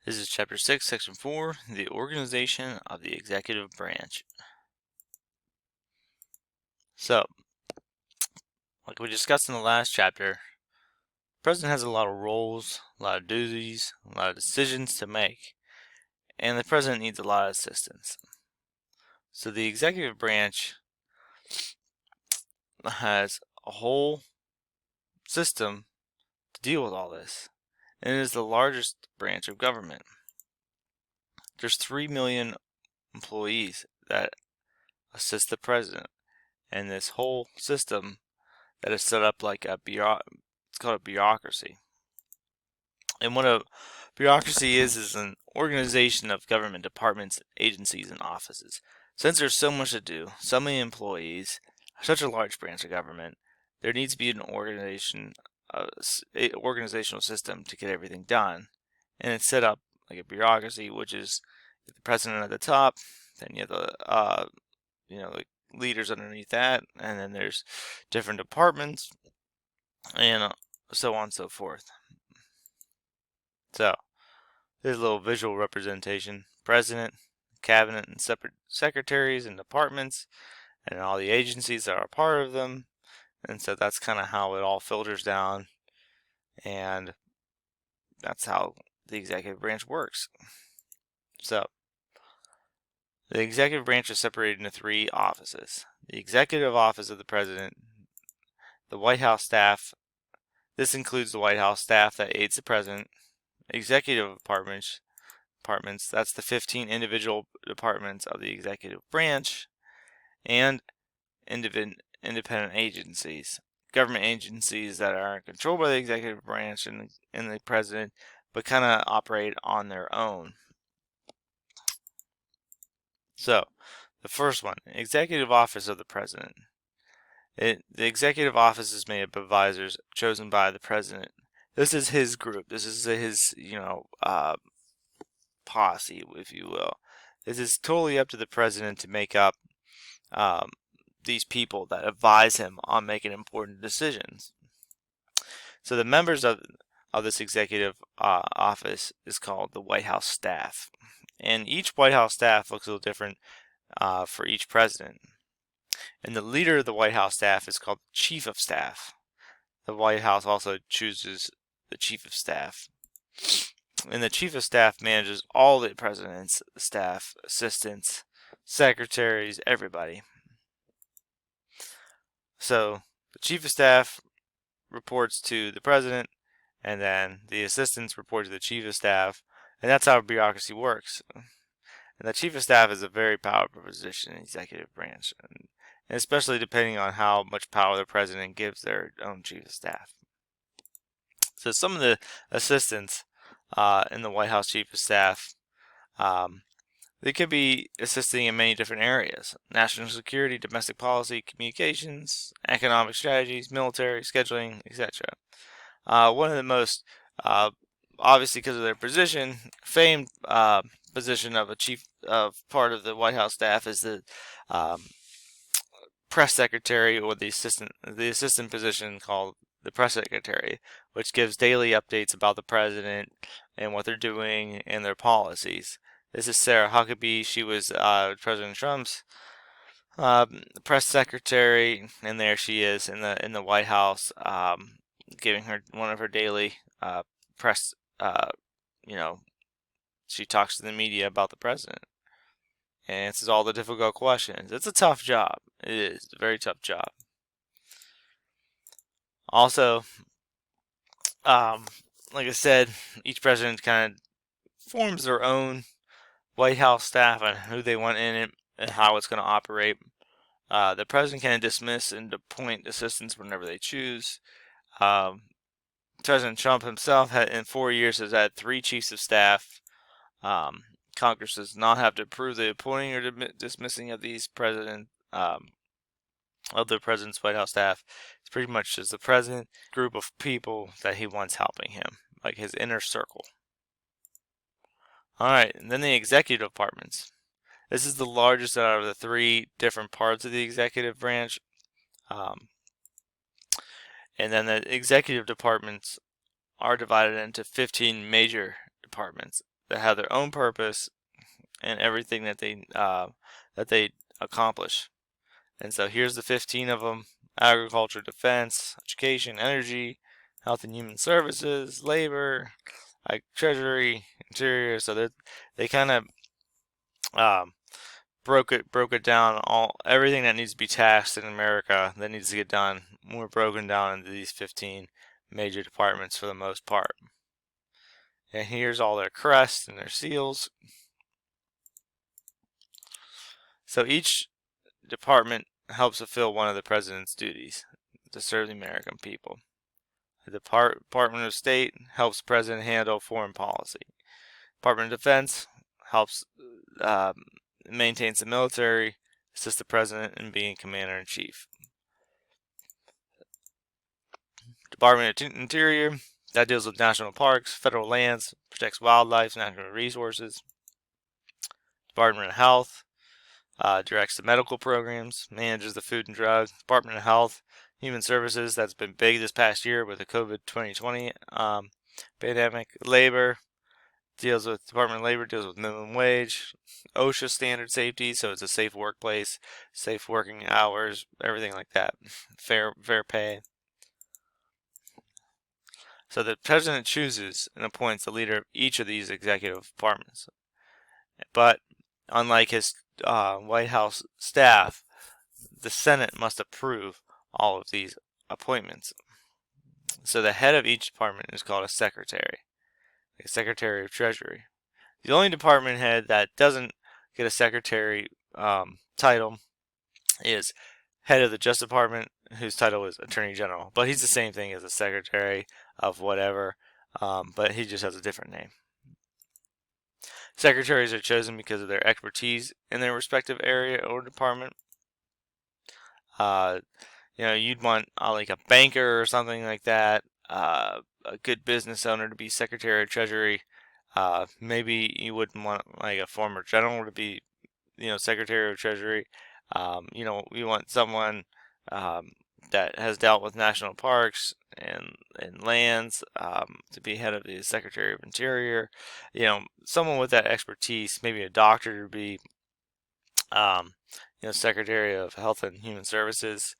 This is Chapter 6, Section 4, the organization of the executive branch. So, like we discussed in the last chapter, the president has a lot of roles, a lot of duties, a lot of decisions to make, and the president needs a lot of assistance. So the executive branch has a whole system to deal with all this, and it is the largest branch of government. There's 3 million employees that assist the president, and this whole system that is set up like it's called a bureaucracy. And what a bureaucracy is an organization of government departments, agencies, and offices. Since there's so much to do, so many employees, such a large branch of government, there needs to be an organizational system to get everything done. And it's set up like a bureaucracy, which is the president at the top, then you have the leaders underneath that, and then there's different departments, and so on and so forth. So, there's a little visual representation. President, cabinet, and separate secretaries and departments, and all the agencies that are part of them. And so that's kind of how it all filters down, and that's how the executive branch works. So, the executive branch is separated into 3 offices. The executive office of the president, the White House staff. This includes the White House staff that aids the president, executive departments, that's the 15 individual departments of the executive branch, and independent agencies, government agencies that are controlled by the executive branch and the president, but kind of operate on their own. So, the first one, executive office of the president. The executive office is made up of advisors chosen by the president. This is his group. This is his, posse, if you will. This is totally up to the president to make up these people that advise him on making important decisions. So the members of this executive office is called the White House staff. And each White House staff looks a little different for each president. And the leader of the White House staff is called the Chief of Staff. The White House also chooses the Chief of Staff. And the Chief of Staff manages all the president's staff, assistants, secretaries, everybody. So the Chief of Staff reports to the president, and then the assistants report to the Chief of Staff, and that's how bureaucracy works. And the Chief of Staff is a very powerful position in the executive branch, and especially depending on how much power the president gives their own Chief of Staff. So some of the assistants in the White House Chief of Staff, they could be assisting in many different areas: national security, domestic policy, communications, economic strategies, military, scheduling, etc. One of the most, obviously because of their position, famed position of a chief of part of the White House staff is the press secretary, or the assistant position called the press secretary, which gives daily updates about the president and what they're doing and their policies. This is Sarah Huckabee. She was President Trump's press secretary, and there she is in the White House, giving her one of her daily press. She talks to the media about the president and answers all the difficult questions. It's a tough job. It is a very tough job. Also, like I said, each president kind of forms their own White House staff and who they want in it and how it's going to operate. The president can dismiss and appoint assistants whenever they choose. President Trump himself, in 4 years, has had 3 chiefs of staff. Congress does not have to approve the appointing or dismissing of these of the president's White House staff. It's pretty much just the president, group of people that he wants helping him, like his inner circle. Alright, and then the executive departments. This is the largest out of the 3 different parts of the executive branch. And then the executive departments are divided into 15 major departments. that have their own purpose and everything that they accomplish. And so here's the 15 of them: agriculture, defense, education, energy, health and human services, labor, like treasury, interior. So they kind of um, broke it down, all everything that needs to be taxed in America that needs to get done. We're broken down into these 15 major departments for the most part. And here's all their crests and their seals. So each department helps fulfill one of the president's duties to serve the American people. The Department of State helps the president handle foreign policy. Department of Defense helps maintains the military, assists the president in being commander-in-chief. Department of Interior, that deals with national parks, federal lands, protects wildlife, natural resources. Department of Health directs the medical programs, manages the Food and Drug. Department of Health, Human Services, that's been big this past year with the COVID 2020 pandemic. Labor, Department of Labor deals with minimum wage, OSHA standard safety, so it's a safe workplace, safe working hours, everything like that, fair pay. So the president chooses and appoints the leader of each of these executive departments. But unlike his White House staff, the Senate must approve all of these appointments. So the head of each department is called a secretary of Treasury. The only department head that doesn't get a secretary title is head of the Justice Department, whose title is Attorney General. But he's the same thing as a secretary of whatever, but he just has a different name. Secretaries are chosen because of their expertise in their respective area or department. You'd want like a banker or something like that, a good business owner to be Secretary of Treasury. Maybe you wouldn't want like a former general to be, Secretary of Treasury. We want someone that has dealt with national parks and lands to be head of the Secretary of Interior. Someone with that expertise, maybe a doctor to be, Secretary of Health and Human Services.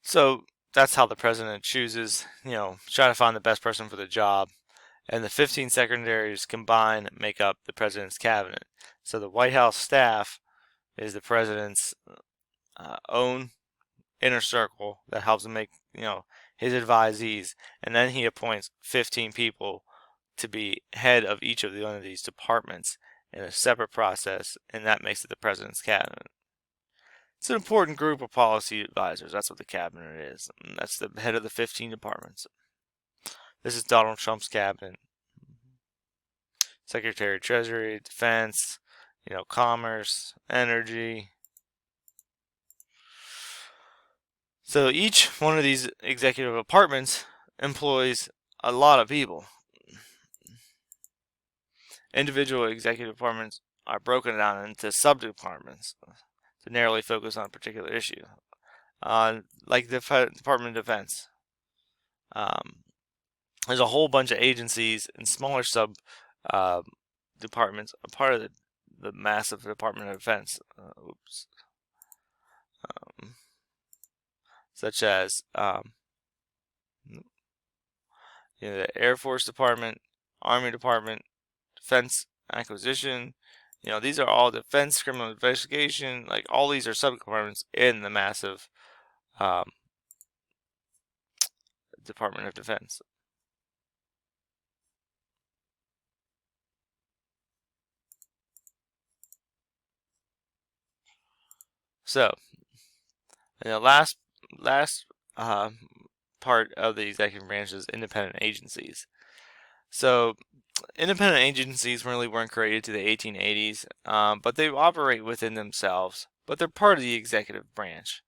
So that's how the president chooses, try to find the best person for the job. And the 15 secretaries combined make up the president's cabinet. So the White House staff is the president's own inner circle that helps him make, his advisees. And then he appoints 15 people to be head of each of one of these departments in a separate process, and that makes it the president's cabinet. It's an important group of policy advisors. That's what the cabinet is. And that's the head of the 15 departments. This is Donald Trump's cabinet. Secretary of Treasury, Defense, Commerce, Energy. So each one of these executive departments employs a lot of people. Individual executive departments are broken down into sub-departments to narrowly focus on a particular issue. Like the Department of Defense. There's a whole bunch of agencies and smaller sub departments, a part of the massive Department of Defense. Such as the Air Force Department, Army Department, Defense Acquisition. These are all defense, criminal investigation. Like all these are sub-departments in the massive Department of Defense. So, the last part of the executive branch is independent agencies. So, independent agencies really weren't created to the 1880s, but they operate within themselves, but they're part of the executive branch.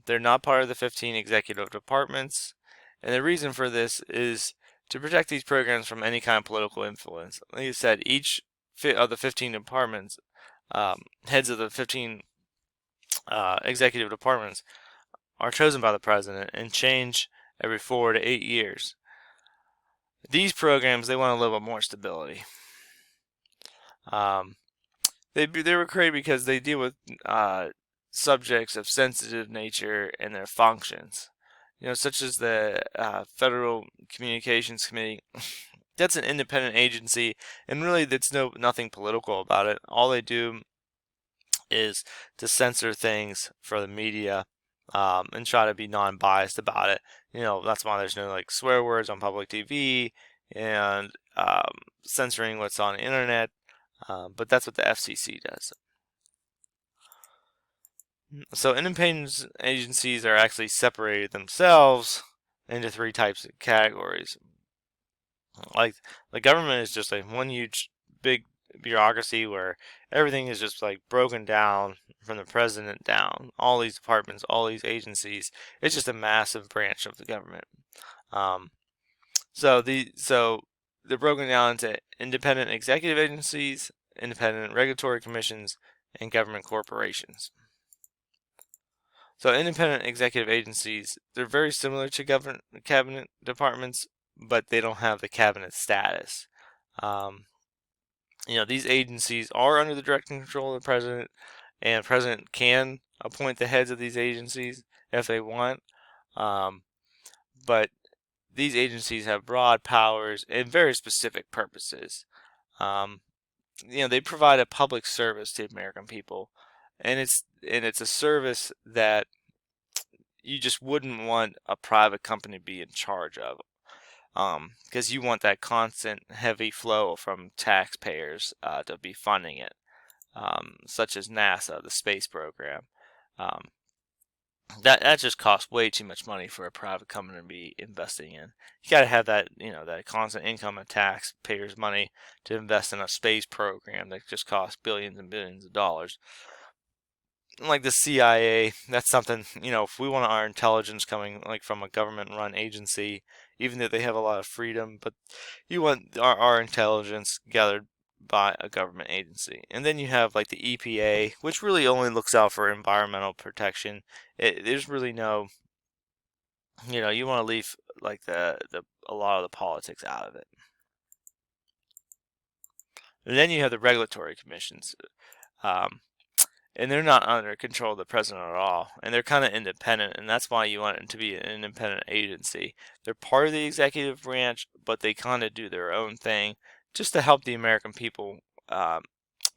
They're not part of the 15 executive departments, and the reason for this is to protect these programs from any kind of political influence. Like I said, each of the 15 departments, heads of the 15 executive departments, are chosen by the president and change every 4 to 8 years. These programs, they want a little bit more stability. Um, they were created because they deal with subjects of sensitive nature and their functions. Such as the Federal Communications Committee. That's an independent agency, and really, that's nothing political about it. All they do is to censor things for the media, and try to be non-biased about it. That's why there's no like swear words on public TV and censoring what's on the internet. But that's what the FCC does. So independent agencies are actually separated themselves into three types of categories. Like the government is just like one huge big bureaucracy where everything is just like broken down from the president down. All these departments, all these agencies, it's just a massive branch of the government. Um, so they're broken down into independent executive agencies, independent regulatory commissions, and government corporations. So independent executive agencies, they're very similar to government cabinet departments, but they don't have the cabinet status. Um, these agencies are under the direct control of the president, and the president can appoint the heads of these agencies if they want. Um, but these agencies have broad powers and very specific purposes. Um, they provide a public service to the American people, and it's a service that you just wouldn't want a private company to be in charge of, because you want that constant heavy flow from taxpayers to be funding it, such as NASA, the space program. Um, that just costs way too much money for a private company to be investing in. You got to have that constant income of taxpayers' money to invest in a space program that just costs billions and billions of dollars. Like the CIA, that's something, if we want our intelligence coming like from a government-run agency, even though they have a lot of freedom, but you want our intelligence gathered by a government agency. And then you have like the EPA, which really only looks out for environmental protection. There's really no, you want to leave like the a lot of the politics out of it. And then you have the regulatory commissions. Um, and they're not under control of the president at all, and they're kind of independent, and that's why you want it to be an independent agency. They're part of the executive branch, but they kind of do their own thing just to help the American people um,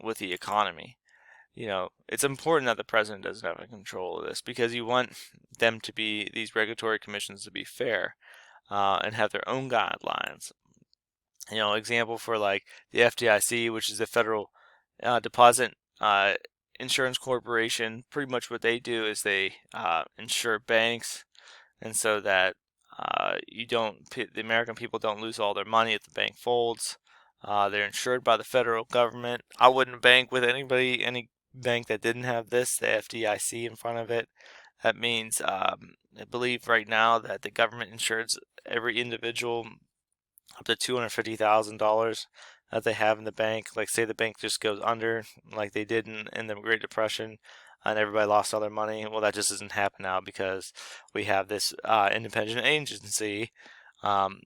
with the economy. It's important that the president doesn't have control of this because you want them to be these regulatory commissions to be fair and have their own guidelines. Example for like the FDIC, which is the Federal Deposit Insurance Corporation. Pretty much what they do is they insure banks, and so that the American people don't lose all their money if the bank folds. They're insured by the federal government. I wouldn't bank with any bank that didn't have the FDIC in front of it. That means I believe right now that the government insures every individual up to $250,000 that they have in the bank. Like, say the bank just goes under, like they did in the Great Depression, and everybody lost all their money. Well, that just doesn't happen now because we have this independent agency,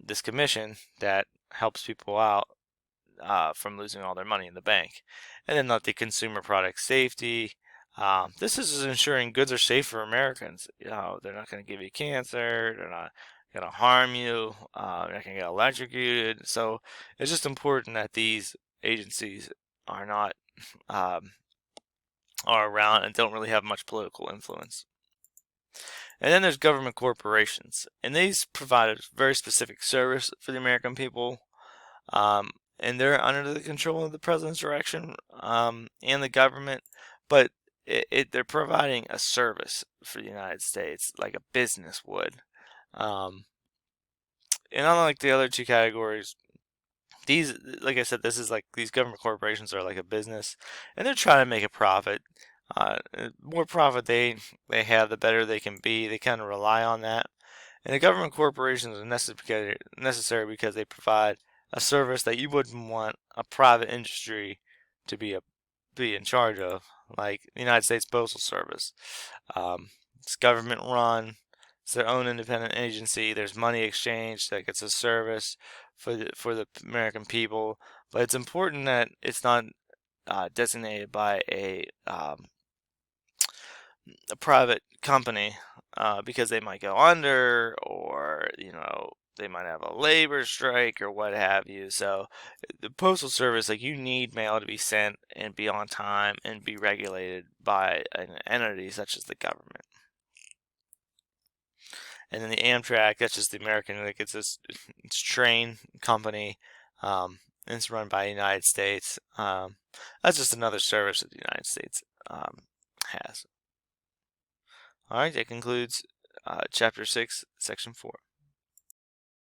this commission that helps people out from losing all their money in the bank. And then like the consumer product safety. This is ensuring goods are safe for Americans. They're not going to give you cancer. They're not going to harm you. They're not going to get electrocuted. So it's just important that these agencies are not um, are around and don't really have much political influence. And then there's government corporations, and these provide a very specific service for the American people. Um, and they're under the control of the president's direction and the government, but they're providing a service for the United States like a business would. Um, and unlike the other two categories, these, like I said, this is like these government corporations are like a business, and they're trying to make a profit. More profit they have, the better they can be. They kind of rely on that. And the government corporations are necessary because they provide a service that you wouldn't want a private industry to be in charge of, like the United States Postal Service. It's government run. It's their own independent agency. There's money exchange that gets a service for the American people. But it's important that it's not designated by a private company, because they might go under, or they might have a labor strike or what have you. So the postal service, like, you need mail to be sent and be on time and be regulated by an entity such as the government. And then the Amtrak, that's just the American, like, it's train company. And it's run by the United States. That's just another service that the United States has. All right, that concludes Chapter 6, Section 4.